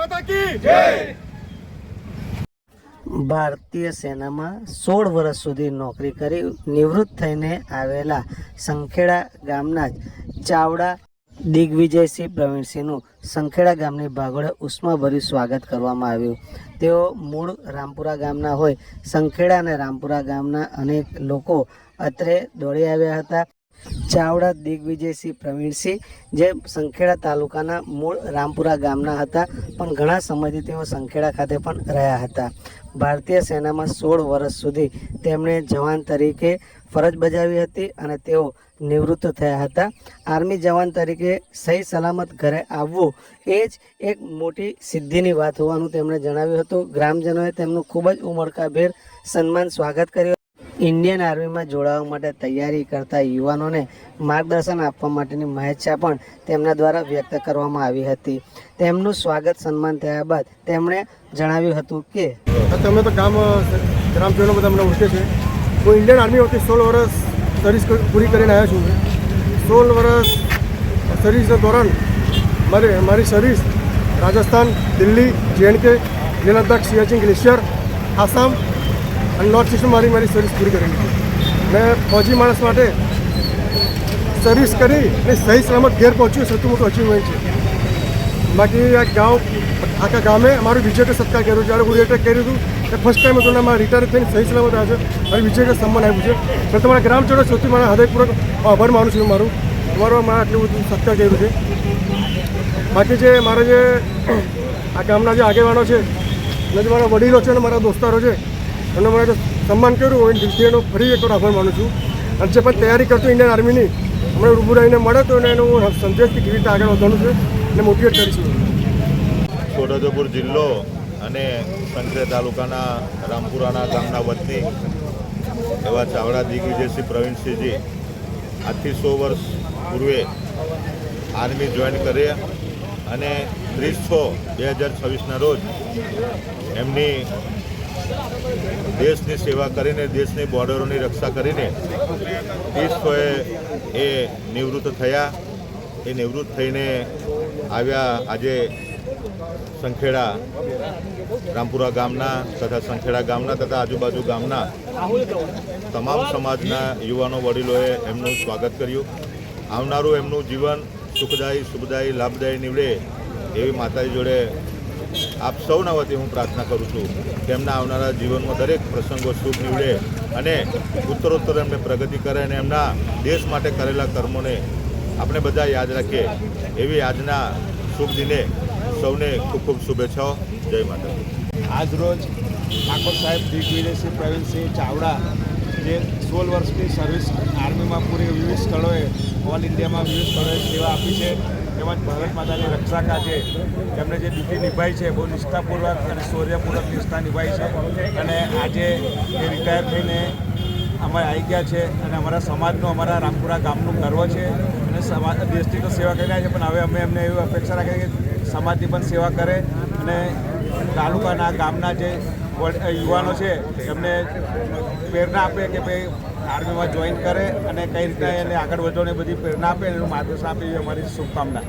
माता की जय। ભારતીય સેનામાં 16 વર્ષ સુધી નોકરી કરી નિવૃત્ત થઈને આવેલા સંખેડા ગામના જ ચાવડા દિગ્વિજયસિંહ પ્રવીણસિંહનું સંખેડા ગામની ભાગોળે ઉષ્માભર્યું સ્વાગત કરવામાં આવ્યું. તેઓ મૂળ રામપુરા ગામના હોય સંખેડા અને રામપુરા ગામના અનેક લોકો અત્રે દોડી આવ્યા હતા. ચાવડા દિગ્વિજયસિંહ પ્રવીણસિંહ જે સંખેડા તાલુકાના મૂળ રામપુરા ગામના હતા, પણ ઘણા સમયથી તેઓ સંખેડા ખાતે પણ રહ્યા હતા. ભારતીય સેનામાં 16 વર્ષ સુધી તેમણે જવાન તરીકે ફરજ બજાવી હતી અને તેઓ નિવૃત્ત થયા હતા. આર્મી જવાન તરીકે સહી સલામત ઘરે આવવું એ જ એક મોટી સિદ્ધિની વાત હોવાનું તેમણે જણાવ્યું હતું. ગ્રામજનોએ તેમનું ખૂબ જ ઉમળકાભેર સન્માન સ્વાગત કર્યું. ઇન્ડિયન આર્મીમાં જોડાવા માટે તૈયારી કરતા યુવાનોને માર્ગદર્શન આપવા માટેની મહેચ્છા પણ તેમના દ્વારા વ્યક્ત કરવામાં આવી હતી. તેમનું સ્વાગત સન્માન થયા બાદ તેમણે જણાવ્યું હતું કે તમે તો ગ્રામજનો બધા મને ઓળખે છે. હું ઇન્ડિયન આર્મી વખતે 16 વર્ષ સર્વિસ પૂરી કરીને આવ્યો છું. 16 વર્ષ સર્વિસ દોરાન મારી service Rajasthan, Delhi, JNK, Leh Ladakh, Siachen glacier, Assam અને નોર્થ ઇસ્ટમાં મારી સર્વિસ પૂરી કરેલી છે. મેં ફૌજી માણસ માટે સર્વિસ કરી અને સહી સલામત ઘેર પહોંચ્યું સૌથી મોટું અચીવમેન્ટ છે. બાકી આખા ગામે અમારું વિજય સત્કાર કર્યો છે. જ્યારે હું રિટાયર કર્યું હતું એ ફર્સ્ટ ટાઈમ હતું. મારા રિટાયર થઈને સહી સલામત આવ્યો છે. મારી વિજય સન્માન આપ્યું છે. મેં તમારા ગ્રામજનો સૌથી મારા હૃદયપૂર્વક આભાર માનું છું. મારું મારા આટલું બધું સત્કાર કર્યું છે. બાકી જે મારા જે આ ગામના જે આગેવાનો છે અને જે મારા વડીલો છે અને મારા દોસ્તારો છે એમને મને સન્માન કર્યું હોય દિલથી એનો ફરી એકવાર આભાર માનું છું. અને જે પણ તૈયારી કરતો ઇન્ડિયન આર્મીની હમણાં રૂબરૂ રહીને મળે તો એને હું સંદેશથી કેવી રીતે આગળ વધવાનું છે અને મોટિવેટ કરીશું. છોટાઉદેપુર જિલ્લો અને સંખેડા તાલુકાના રામપુરાના ગામના વતની એવા ચાવડા દિગ્વિજયસિંહ પ્રવીણસિંહજી આજથી 100 વર્ષ પૂર્વે આર્મી જોઈન કર્યા અને 30/6/2026ના રોજ એમની દેશની સેવા કરીને દેશની બોર્ડરોની રક્ષા કરીને 30/6 એ નિવૃત્ત થયા. એ નિવૃત્ત થઈને આવ્યા આજે સંખેડા રામપુરા ગામના તથા સંખેડા ગામના તથા આજુબાજુ ગામના તમામ સમાજના યુવાનો વડીલોએ એમનું સ્વાગત કર્યું. આવનારું એમનું જીવન સુખદાયી, શુભદાયી, લાભદાયી નીવડે એવી માતાજી જોડે આપ સૌના વતી હું પ્રાર્થના કરું છું કે એમના આવનારા જીવનમાં દરેક પ્રસંગો શુભ નીવડે અને ઉત્તરોત્તર એમને પ્રગતિ કરે અને એમના દેશ માટે કરેલા કર્મોને આપણે બધા યાદ રાખીએ એવી આજના શુભ દિને સૌને ખૂબ ખૂબ શુભેચ્છાઓ. જય માતા. આજ રોજ ઠાકોર સાહેબ દિગ્વિજયસિંહ પ્રવીણસિંહ ચાવડા જે 16 વર્ષની સર્વિસ આર્મીમાં પૂરી વિવિધ સ્થળોએ ઓલ ઇન્ડિયામાં વિવિધ સ્થળોએ સેવા આપી છે. તેમજ ભારત માતાની રક્ષા કાજે તેમણે જે ડ્યુટી નિભાવી છે બહુ નિષ્ઠાપૂર્વક અને શૌર્યપૂર્વક નિષ્ઠા નિભાવી છે અને આજે એ રિટાયર થઈને અમે આવી ગયા છે અને અમારા સમાજનું, અમારા રામપુરા ગામનું ગર્વ છે અને દેશની તો સેવા કરી રહ્યા છે, પણ હવે અમે એમને એવી અપેક્ષા રાખીએ કે સમાજની પણ સેવા કરે અને તાલુકાના ગામના જે યુવાનો છે એમને પ્રેરણા આપે કે ભાઈ આર્મીમાં જોઈન કરે અને કઈ રીતે એને આગળ વધવાની બધી પ્રેરણા આપે એનું માર્ગદર્શન આપે એવી અમારી શુભકામના.